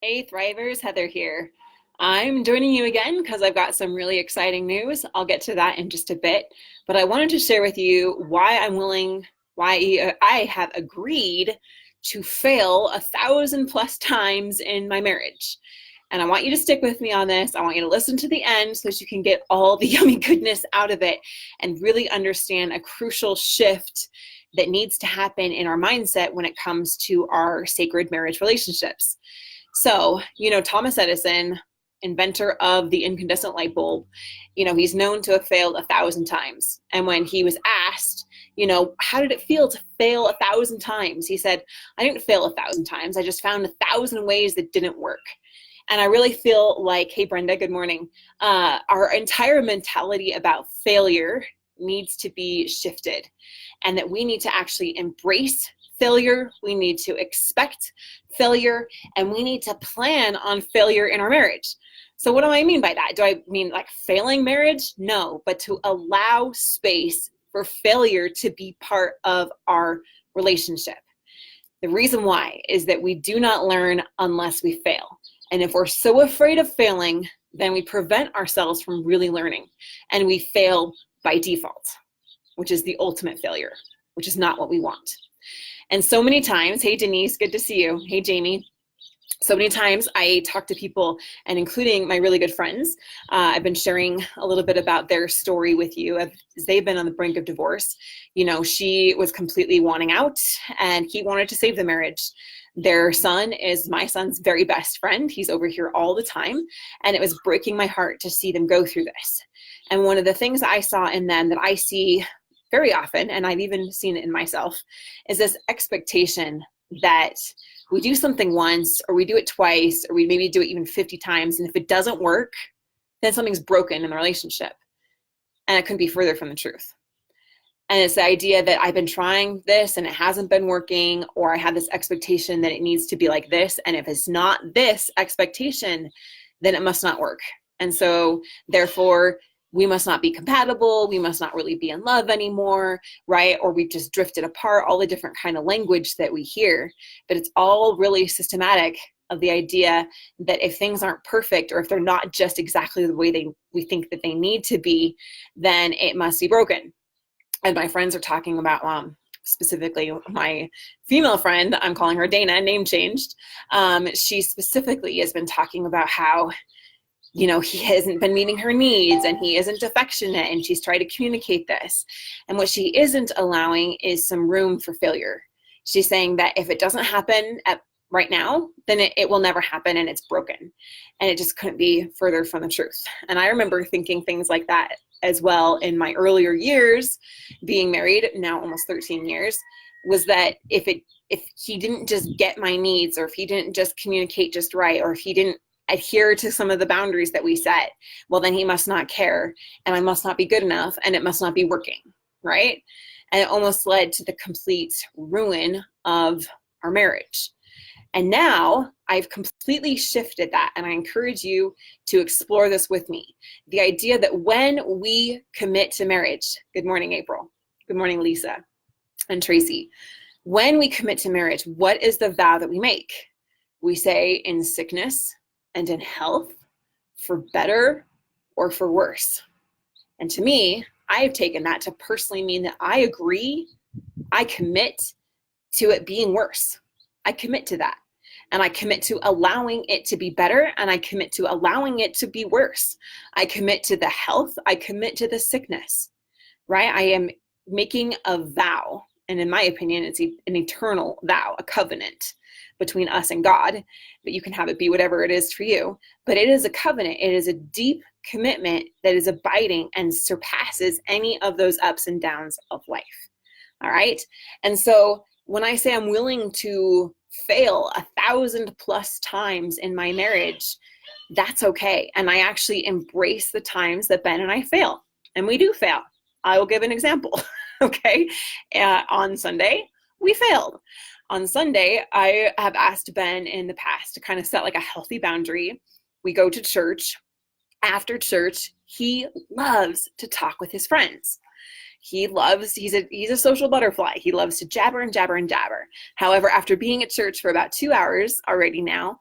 Hey Thrivers, Heather here. I'm joining you again because I've got some really exciting news. I'll get to that in just a bit, but I wanted to share with you why I have agreed to fail 1,000+ times in my marriage. And I want you to stick with me on this. I want you to listen to the end so that you can get all the yummy goodness out of it and really understand a crucial shift that needs to happen in our mindset when it comes to our sacred marriage relationships. So, Thomas Edison, inventor of the incandescent light bulb, he's known to have failed 1,000 times. And when he was asked, how did it feel to fail 1,000 times? He said, I didn't fail 1,000 times. I just found 1,000 ways that didn't work. And I really feel like, hey, Brenda, good morning. Our entire mentality about failure needs to be shifted, and that we need to actually embrace failure. We need to expect failure, and we need to plan on failure in our marriage. So what do I mean by that? Do I mean like failing marriage? No, but to allow space for failure to be part of our relationship. The reason why is that we do not learn unless we fail. And if we're so afraid of failing, then we prevent ourselves from really learning, and we fail by default, which is the ultimate failure, which is not what we want. And so many times, hey Denise, good to see you. Hey Jamie. So many times I talk to people, and including my really good friends, I've been sharing a little bit about their story with you as they've been on the brink of divorce. She was completely wanting out, and he wanted to save the marriage. Their son is my son's very best friend. He's over here all the time, and it was breaking my heart to see them go through this. And one of the things I saw in them that I see very often, and I've even seen it in myself, is this expectation that we do something once, or we do it twice, or we maybe do it even 50 times. And if it doesn't work, then something's broken in the relationship. And it couldn't be further from the truth. And it's the idea that I've been trying this and it hasn't been working, or I have this expectation that it needs to be like this. And if it's not this expectation, then it must not work. And so therefore, we must not be compatible. We must not really be in love anymore, right? Or we've just drifted apart, all the different kind of language that we hear. But it's all really systematic of the idea that if things aren't perfect, or if they're not just exactly the way we think that they need to be, then it must be broken. And my friends are talking about, specifically my female friend, I'm calling her Dana, name changed. She specifically has been talking about how he hasn't been meeting her needs, and he isn't affectionate, and she's tried to communicate this. And what she isn't allowing is some room for failure. She's saying that if it doesn't happen right now, then it will never happen, and it's broken. And it just couldn't be further from the truth. And I remember thinking things like that as well in my earlier years, being married, now almost 13 years, was that if he didn't just get my needs, or if he didn't just communicate just right, or if he didn't adhere to some of the boundaries that we set, well, then he must not care, and I must not be good enough, and it must not be working, right? And it almost led to the complete ruin of our marriage. And now I've completely shifted that, and I encourage you to explore this with me. The idea that when we commit to marriage, good morning, April. Good morning, Lisa and Tracy. When we commit to marriage, what is the vow that we make? We say, in sickness and in health, for better or for worse. And to me, I have taken that to personally mean that I agree, I commit to it being worse. I commit to that. And I commit to allowing it to be better, and I commit to allowing it to be worse. I commit to the health, I commit to the sickness, right? I am making a vow, and in my opinion, it's an eternal vow, a covenant between us and God, but you can have it be whatever it is for you. But it is a covenant. It is a deep commitment that is abiding and surpasses any of those ups and downs of life. All right. And so when I say I'm willing to fail 1,000+ times in my marriage, that's okay. And I actually embrace the times that Ben and I fail. And we do fail. I will give an example. Okay. On Sunday, we failed. On Sunday, I have asked Ben in the past to kind of set like a healthy boundary. We go to church. After church, he loves to talk with his friends. He's a social butterfly. He loves to jabber and jabber and jabber. However, after being at church for about 2 hours already now,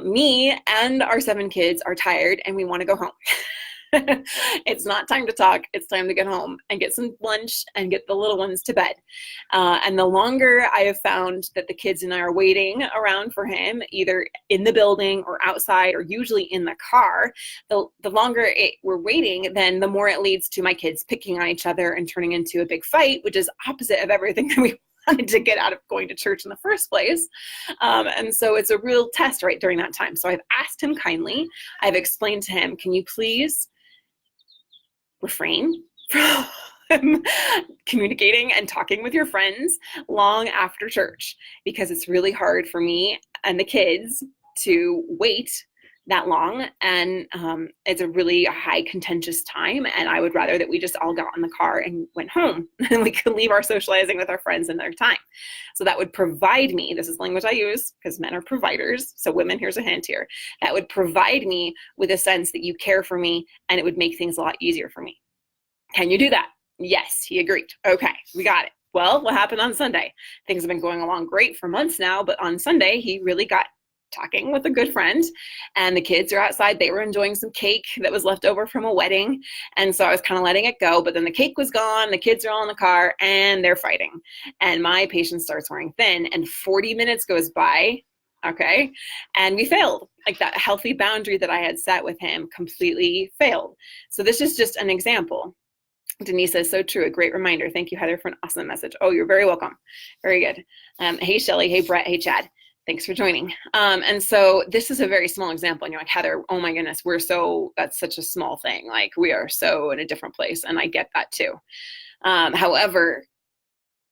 me and our 7 kids are tired and we want to go home. It's not time to talk. It's time to get home and get some lunch and get the little ones to bed. And the longer I have found that the kids and I are waiting around for him, either in the building or outside or usually in the car, the longer we're waiting, then the more it leads to my kids picking on each other and turning into a big fight, which is opposite of everything that we wanted to get out of going to church in the first place. And so it's a real test right during that time. So I've asked him kindly, I've explained to him, can you please refrain from communicating and talking with your friends long after church, because it's really hard for me and the kids to wait that long, and it's a really high contentious time, and I would rather that we just all got in the car and went home and we could leave our socializing with our friends in their time. So that would provide me, this is language I use because men are providers, so women, here's a hint here, that would provide me with a sense that you care for me, and it would make things a lot easier for me. Can you do that? Yes, he agreed. Okay, we got it. Well, what happened on Sunday? Things have been going along great for months now, but on Sunday, he really got talking with a good friend, and the kids are outside. They were enjoying some cake that was left over from a wedding, and so I was kind of letting it go, but then the cake was gone, the kids are all in the car, and they're fighting, and my patience starts wearing thin, and 40 minutes goes by, okay, and we failed. Like, that healthy boundary that I had set with him completely failed. So this is just an example. Denise says, so true. A great reminder. Thank you, Heather, for an awesome message. Oh, you're very welcome. Very good. Hey, Shelly. Hey, Brett. Hey, Chad. Thanks for joining. And so this is a very small example. And you're like, Heather, oh my goodness, that's such a small thing. Like, we are so in a different place. And I get that too. However,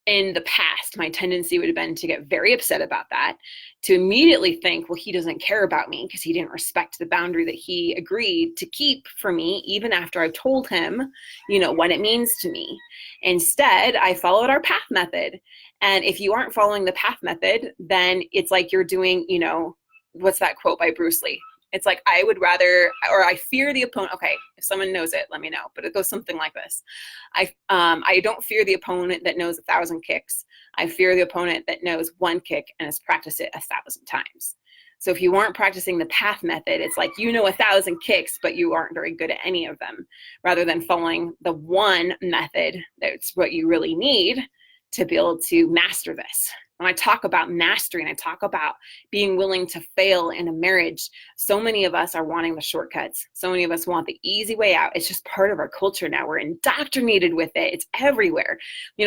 in the past, my tendency would have been to get very upset about that, to immediately think, well, he doesn't care about me because he didn't respect the boundary that he agreed to keep for me, even after I've told him, what it means to me. Instead, I followed our path method. And if you aren't following the path method, then it's like you're doing, what's that quote by Bruce Lee? It's like, I would rather, or I fear the opponent. Okay, if someone knows it, let me know. But it goes something like this. I don't fear the opponent that knows 1,000 kicks. I fear the opponent that knows 1 kick and has practiced it 1,000 times. So if you aren't practicing the path method, it's like 1,000 kicks, but you aren't very good at any of them, rather than following the one method that's what you really need to be able to master this. When I talk about mastery and I talk about being willing to fail in a marriage, so many of us are wanting the shortcuts. So many of us want the easy way out. It's just part of our culture now. We're indoctrinated with it. It's everywhere.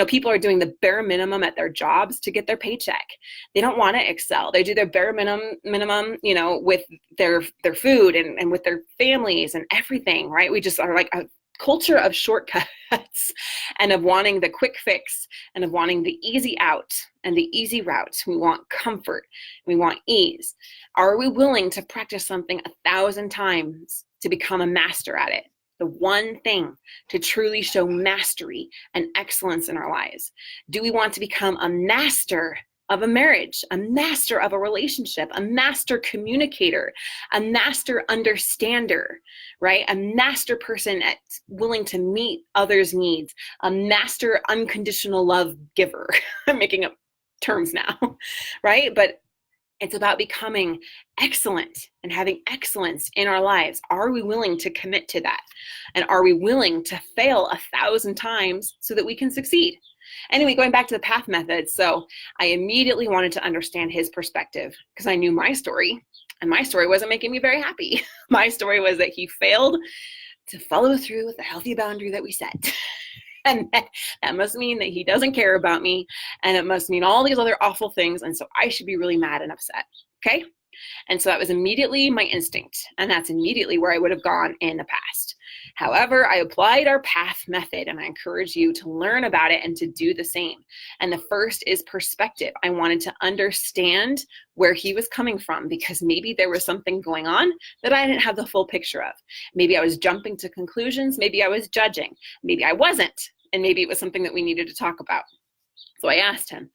People are doing the bare minimum at their jobs to get their paycheck. They don't want to excel. They do their bare minimum, with their food and with their families and everything, right? We just are like a culture of shortcuts and of wanting the quick fix and of wanting the easy out and the easy route. We want comfort. We want ease. Are we willing to practice something 1,000 times to become a master at it? The one thing to truly show mastery and excellence in our lives. Do we want to become a master of a marriage, a master of a relationship, a master communicator, a master understander, right? A master person willing to meet others' needs, a master unconditional love giver. I'm making up terms now, right? But it's about becoming excellent and having excellence in our lives. Are we willing to commit to that? And are we willing to fail 1,000 times so that we can succeed? Anyway, going back to the path method. So I immediately wanted to understand his perspective because I knew my story, and my story wasn't making me very happy. My story was that he failed to follow through with the healthy boundary that we set. And that must mean that he doesn't care about me, and it must mean all these other awful things, and so I should be really mad and upset, okay? And so that was immediately my instinct, and that's immediately where I would have gone in the past. However, I applied our path method, and I encourage you to learn about it and to do the same. And the first is perspective. I wanted to understand where he was coming from, because maybe there was something going on that I didn't have the full picture of. Maybe I was jumping to conclusions. Maybe I was judging. Maybe I wasn't. And maybe it was something that we needed to talk about. So I asked him,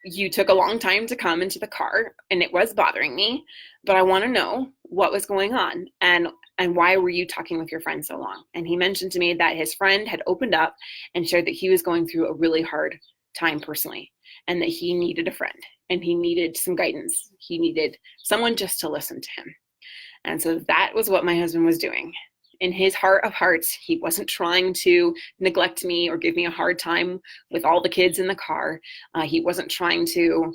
you took a long time to come into the car, and it was bothering me, but I want to know what was going on. And And why were you talking with your friend so long? And he mentioned to me that his friend had opened up and shared that he was going through a really hard time personally, and that he needed a friend and he needed some guidance. He needed someone just to listen to him. And so that was what my husband was doing. In his heart of hearts, he wasn't trying to neglect me or give me a hard time with all the kids in the car. He wasn't trying to,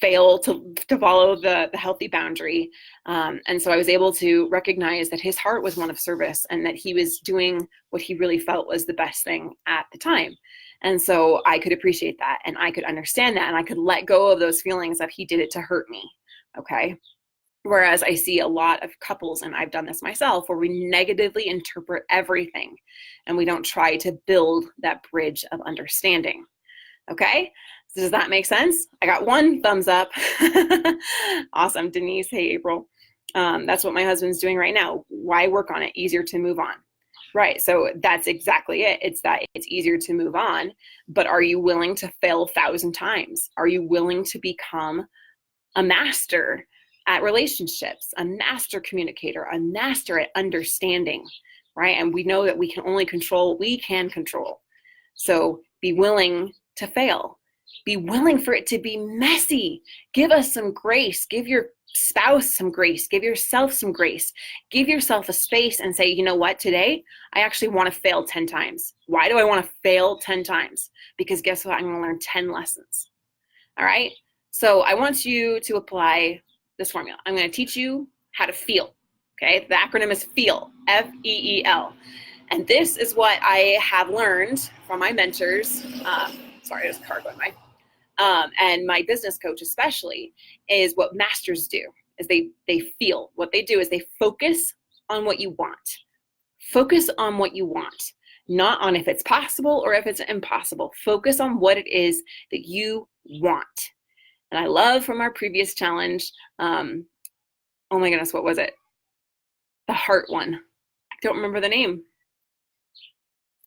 fail to follow the healthy boundary. And so I was able to recognize that his heart was one of service and that he was doing what he really felt was the best thing at the time. And so I could appreciate that, and I could understand that, and I could let go of those feelings that he did it to hurt me. Okay. Whereas I see a lot of couples, and I've done this myself, where we negatively interpret everything and we don't try to build that bridge of understanding. Okay. So does that make sense? I got one thumbs up. Awesome. Denise. Hey, April. That's what my husband's doing right now. Why work on it? Easier to move on. Right. So that's exactly it. It's that it's easier to move on, but are you willing to fail 1,000 times? Are you willing to become a master at relationships, a master communicator, a master at understanding, right? And we know that we can only control what we can control. So be willing to fail. Be willing for it to be messy. Give us some grace. Give your spouse some grace. Give yourself some grace. Give yourself a space and say, you know what, today I actually want to fail 10 times. Why do I want to fail 10 times? Because guess what? I'm going to learn 10 lessons. All right. So I want you to apply this formula. I'm going to teach you how to feel. Okay. The acronym is FEEL, FEEL. And this is what I have learned from my mentors. Sorry, there's a car going by. And my business coach especially, is what masters do, is they feel. What they do is they focus on what you want. Focus on what you want, not on if it's possible or if it's impossible. Focus on what it is that you want. And I love from our previous challenge, oh my goodness, what was it? The heart one. I don't remember the name.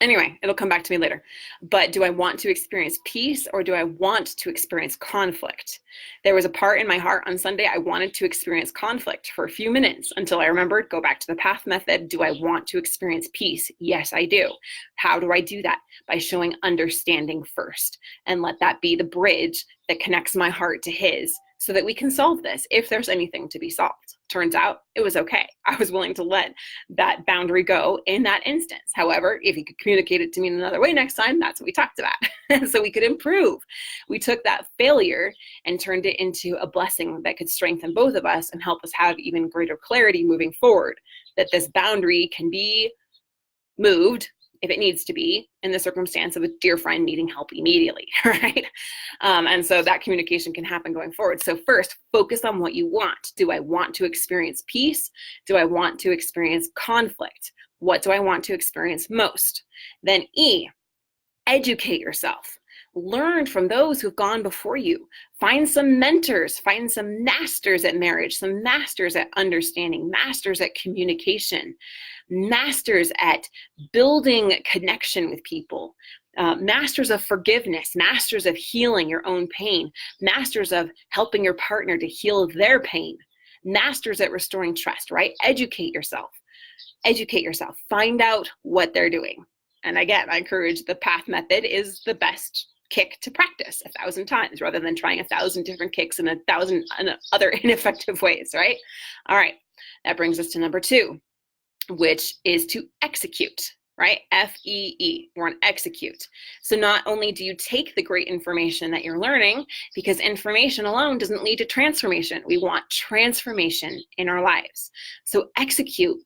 Anyway, it'll come back to me later. But do I want to experience peace, or do I want to experience conflict? There was a part in my heart on Sunday, I wanted to experience conflict for a few minutes until I remembered, go back to the PATH method. Do I want to experience peace? Yes, I do. How do I do that? By showing understanding first, and let that be the bridge that connects my heart to his, so that we can solve this if there's anything to be solved. Turns out it was okay. I was willing to let that boundary go in that instance. However, if he could communicate it to me in another way next time, that's what we talked about. So we could improve. We took that failure and turned it into a blessing that could strengthen both of us and help us have even greater clarity moving forward, that this boundary can be moved if it needs to be, in the circumstance of a dear friend needing help immediately, right? And so that communication can happen going forward. So first, focus on what you want. Do I want to experience peace? Do I want to experience conflict? What do I want to experience most? Then E, educate yourself. Learn from those who've gone before you. Find some mentors, find some masters at marriage, some masters at understanding, masters at communication, masters at building connection with people, masters of forgiveness, masters of healing your own pain, masters of helping your partner to heal their pain, masters at restoring trust, right? Educate yourself. Educate yourself. Find out what they're doing. And again, I encourage the PATH method is the best kick to practice 1,000 times rather than trying 1,000 different kicks in 1,000 other ineffective ways, right? All right, that brings us to number 2, which is to execute, right? FEE, we're on execute. So not only do you take the great information that you're learning, because information alone doesn't lead to transformation. We want transformation in our lives. So execute.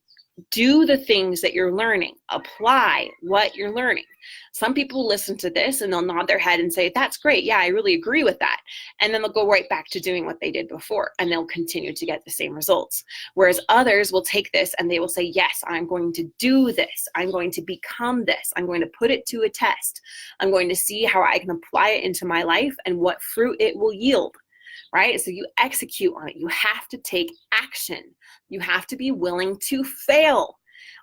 Do the things that you're learning. Apply what you're learning. Some people listen to this and they'll nod their head and say, that's great. Yeah, I really agree with that. And then they'll go right back to doing what they did before, and they'll continue to get the same results. Whereas others will take this and they will say, yes, I'm going to do this. I'm going to become this. I'm going to put it to a test. I'm going to see how I can apply it into my life and what fruit it will yield. Right? So you execute on it. You have to take action. You have to be willing to fail.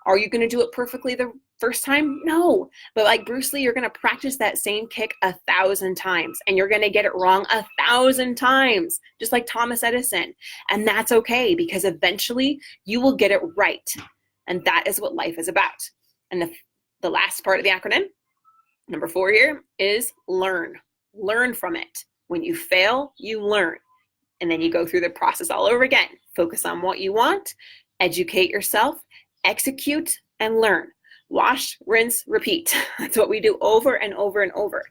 Are you going to do it perfectly the first time? No. But like Bruce Lee, you're going to practice that same kick 1,000 times and you're going to get it wrong 1,000 times, just like Thomas Edison. And that's okay because eventually you will get it right. And that is what life is about. And the last part of the acronym, number 4 here, is learn. Learn from it. When you fail, you learn. And then you go through the process all over again. Focus on what you want, educate yourself, execute, and learn. Wash, rinse, repeat. That's what we do over and over and over.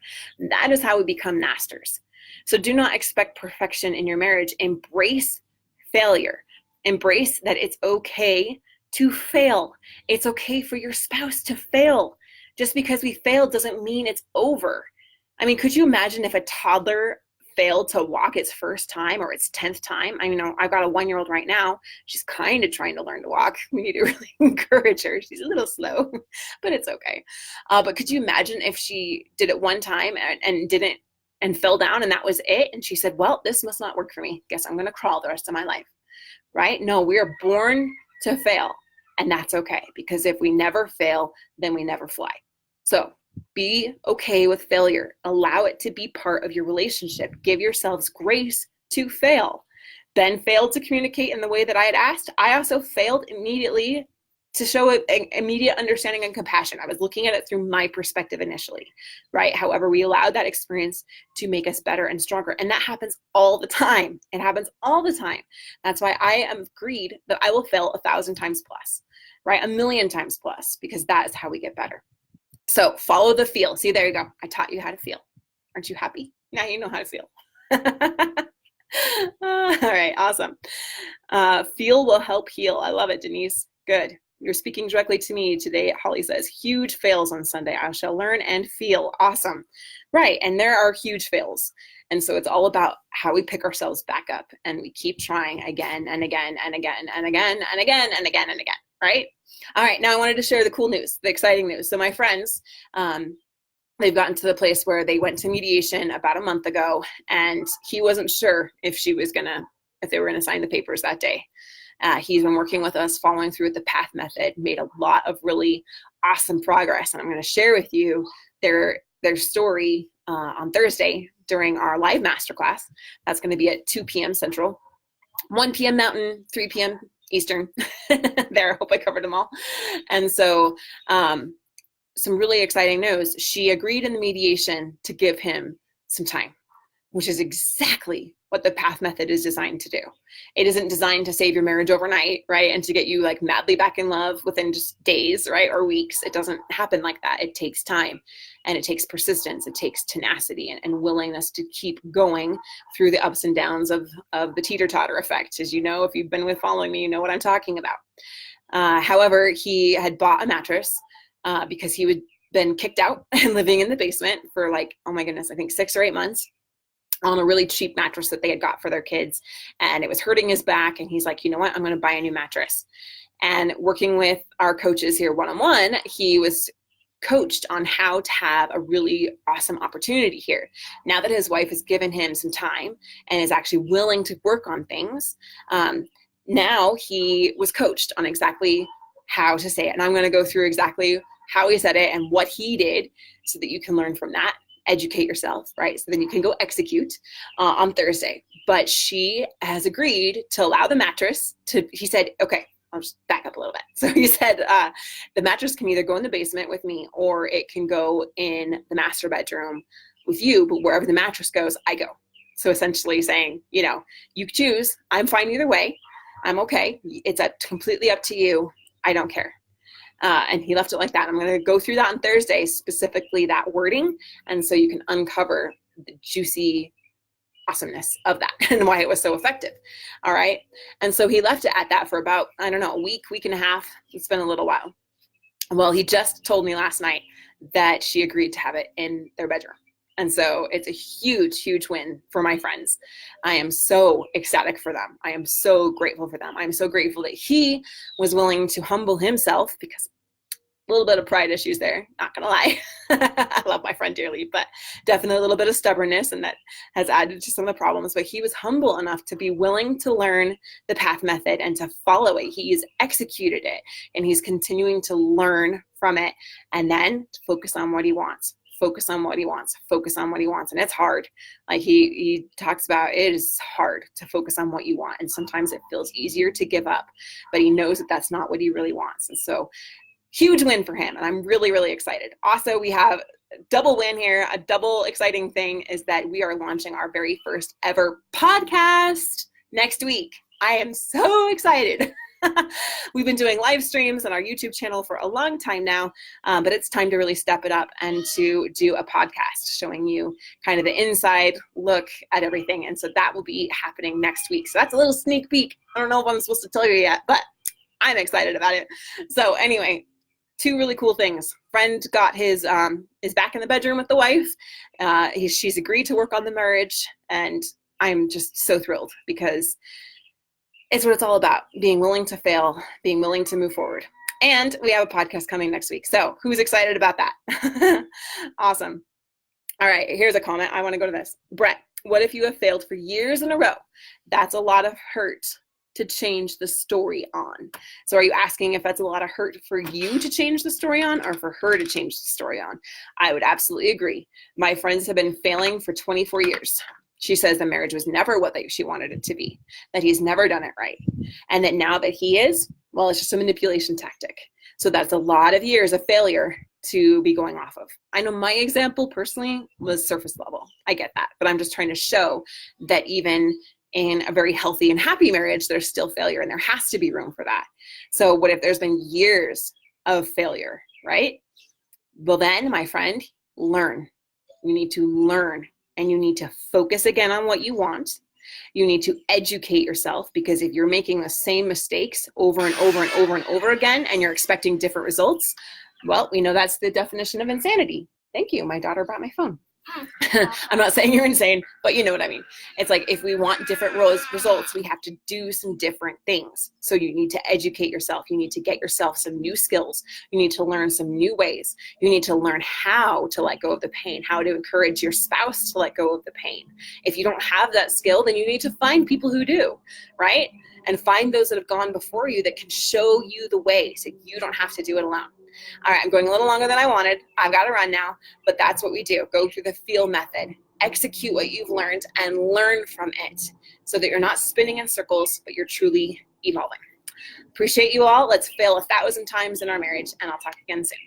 That is how we become masters. So do not expect perfection in your marriage. Embrace failure. Embrace that it's okay to fail. It's okay for your spouse to fail. Just because we failed doesn't mean it's over. I mean, could you imagine if a toddler failed to walk its first time or its 10th time? I mean, I've got a 1-year-old right now. She's kind of trying to learn to walk. We need to really encourage her. She's a little slow, but it's okay. But could you imagine if she did it one time and didn't and fell down and that was it? And she said, well, this must not work for me. Guess I'm going to crawl the rest of my life, right? No, we are born to fail. And that's okay, because if we never fail, then we never fly. So be okay with failure. Allow it to be part of your relationship. Give yourselves grace to fail. Ben failed to communicate in the way that I had asked. I also failed immediately to show an immediate understanding and compassion. I was looking at it through my perspective initially, right? However, we allowed that experience to make us better and stronger. And that happens all the time. It happens all the time. That's why I am agreed that I will fail 1,000 times plus, right? 1,000,000 times plus, because that is how we get better. So follow the feel. See, there you go. I taught you how to feel. Aren't you happy? Now you know how to feel. All right, awesome. Feel will help heal. I love it, Denise. Good. You're speaking directly to me today. Holly says, huge fails on Sunday. I shall learn and feel. Awesome. Right. And there are huge fails. And so it's all about how we pick ourselves back up and we keep trying again and again and again and again and again and again and again. Right. All right. Now I wanted to share the cool news, the exciting news. So my friends, they've gotten to the place where they went to mediation about a month ago, and he wasn't sure if they were going to sign the papers that day. He's been working with us, following through with the PATH method, made a lot of really awesome progress. And I'm going to share with you their story on Thursday during our live masterclass. That's going to be at 2 p.m. Central, 1 p.m. Mountain, 3 p.m. Eastern. There, I hope I covered them all. And so some really exciting news. She agreed in the mediation to give him some time, which is exactly what the PATH method is designed to do. It isn't designed to save your marriage overnight, right? And to get you like madly back in love within just days, right? Or weeks. It doesn't happen like that. It takes time, and it takes persistence. It takes tenacity and willingness to keep going through the ups and downs of the teeter-totter effect. As you know, if you've been following me, you know what I'm talking about. However, he had bought a mattress because he had been kicked out and living in the basement for like, oh my goodness, I think 6 or 8 months, on a really cheap mattress that they had got for their kids. And it was hurting his back. And he's like, you know what, I'm going to buy a new mattress. And working with our coaches here one-on-one, he was coached on how to have a really awesome opportunity here. Now that his wife has given him some time and is actually willing to work on things, now he was coached on exactly how to say it. And I'm going to go through exactly how he said it and what he did so that you can learn from that. Educate yourself, right? So then you can go execute on Thursday. But she has agreed to allow the mattress he said, okay, I'll just back up a little bit. So he said, the mattress can either go in the basement with me or it can go in the master bedroom with you, but wherever the mattress goes, I go. So essentially saying, you choose, I'm fine either way. I'm okay. It's completely up to you. I don't care. And he left it like that. I'm going to go through that on Thursday, specifically that wording. And so you can uncover the juicy awesomeness of that and why it was so effective. All right. And so he left it at that for about, I don't know, a week and a half. It's been a little while. Well, he just told me last night that she agreed to have it in their bedroom. And so it's a huge, huge win for my friends. I am so ecstatic for them. I am so grateful for them. I'm so grateful that he was willing to humble himself, because A little bit of pride issues there, not gonna lie. I love my friend dearly, but definitely a little bit of stubbornness, and that has added to some of the problems. But he was humble enough to be willing to learn the PATH method and to follow it. He's executed it, and he's continuing to learn from it, and then to focus on what he wants. Focus on what he wants, focus on what he wants. And it's hard. Like he talks about, it is hard to focus on what you want. And sometimes it feels easier to give up, but he knows that that's not what he really wants. And so huge win for him. And I'm really, really excited. Also, we have a double win here. A double exciting thing is that we are launching our very first ever podcast next week. I am so excited. We've been doing live streams on our YouTube channel for a long time now, but it's time to really step it up and to do a podcast showing you kind of the inside look at everything. And so that will be happening next week. So that's a little sneak peek. I don't know if I'm supposed to tell you yet, but I'm excited about it. So anyway, two really cool things. Friend got his is back in the bedroom with the wife. She's agreed to work on the marriage, and I'm just so thrilled because it's what it's all about, being willing to fail, being willing to move forward. And we have a podcast coming next week. So who's excited about that? Awesome. All right, here's a comment. I want to go to this. Brett, what if you have failed for years in a row? That's a lot of hurt to change the story on. So are you asking if that's a lot of hurt for you to change the story on or for her to change the story on? I would absolutely agree. My friends have been failing for 24 years. She says the marriage was never what she wanted it to be, that he's never done it right. And that now that he is, well, it's just a manipulation tactic. So that's a lot of years of failure to be going off of. I know my example personally was surface level. I get that, but I'm just trying to show that even in a very healthy and happy marriage, there's still failure, and there has to be room for that. So what if there's been years of failure, right? Well then, my friend, learn. You need to learn. And you need to focus again on what you want. You need to educate yourself, because if you're making the same mistakes over and over and over and over again, and you're expecting different results, well, we know that's the definition of insanity. Thank you. My daughter brought my phone. I'm not saying you're insane, but you know what I mean. It's like, if we want different results, we have to do some different things. So you need to educate yourself. You need to get yourself some new skills. You need to learn some new ways. You need to learn how to let go of the pain, how to encourage your spouse to let go of the pain. If you don't have that skill, then you need to find people who do, right? And find those that have gone before you that can show you the way, so you don't have to do it alone. All right, I'm going a little longer than I wanted. I've got to run now, but that's what we do. Go through the feel method, execute what you've learned, and learn from it so that you're not spinning in circles, but you're truly evolving. Appreciate you all. Let's fail 1,000 times in our marriage, and I'll talk again soon.